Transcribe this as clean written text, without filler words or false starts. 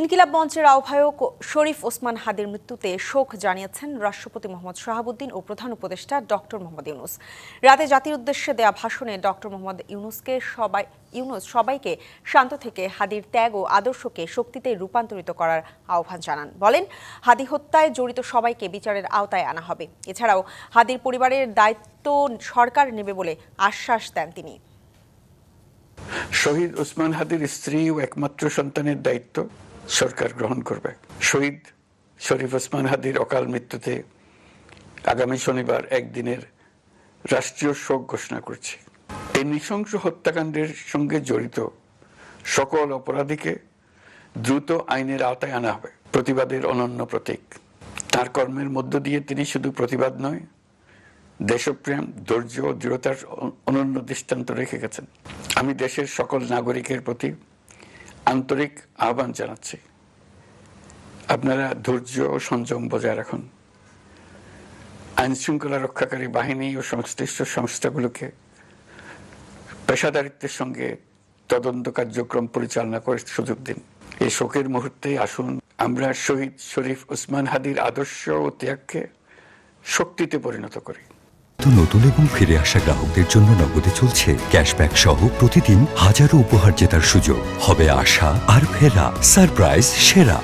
ইনকিলাব মঞ্চের আহ্বায়ক শরীফ ওসমান হাদির মৃত্যুতে শোক জানিয়েছেন রাষ্ট্রপতি মোহাম্মদ শাহাবুদ্দিন ও প্রধান উপদেষ্টা ডক্টর মোহাম্মদ ইউনূস। রাতে জাতির উদ্দেশ্যে দেয়া ভাষণে ডক্টর মোহাম্মদ ইউনূস সবাইকে শান্ত থেকে হাদির ত্যাগ ও আদর্শকে শক্তিতে রূপান্তরিত করার আহ্বান জানান। বলেন, হাদি হত্যায় জড়িত সবাইকে বিচারের আওতায় আনা হবে। এছাড়াও হাদির পরিবারের দায়িত্ব সরকার নেবে বলে আশ্বাস দেন তিনি। শহীদ ওসমান হাদির স্ত্রী ও একমাত্র সন্তানের দায়িত্ব সরকার গ্রহণ করবে। শহীদ শরীফ ওসমান হাদির অকাল মৃত্যুতে আগামী শনিবার একদিনের রাষ্ট্রীয় শোক ঘোষণা করছে। এই নৃশংস হত্যাকাণ্ডের সঙ্গে জড়িত সকল অপরাধীকে দ্রুত আইনের আওতায় আনা হবে। প্রতিবাদের অনন্য প্রতীক। তার কর্মের মধ্য দিয়ে তিনি শুধু প্রতিবাদ নয়, দেশপ্রেম, ধৈর্য ও দৃঢ়তার অনন্য দৃষ্টান্ত রেখে গেছেন। আমি দেশের সকল নাগরিকের প্রতি আন্তরিক আহ্বান জানাচ্ছি, আপনারা ধৈর্য ও সংযম বজায় রাখুন। আইন শৃঙ্খলা রক্ষাকারী বাহিনী ও সংশ্লিষ্ট সংস্থাগুলোকে পেশাদারিত্বের সঙ্গে তদন্ত কার্যক্রম পরিচালনা করে সুযোগ দিন। এই শোকের মুহূর্তে আসুন আমরা শহীদ শরীফ ওসমান হাদির আদর্শ ও ত্যাগকে শক্তিতে পরিণত করি। নতুন এবং ফিরে আসা গ্রাহকদের জন্য নগদে চলছে ক্যাশব্যাক সহ প্রতিদিন হাজারো উপহার জেতার সুযোগ। হবে আশা আর ফেরা, সারপ্রাইজ সেরা।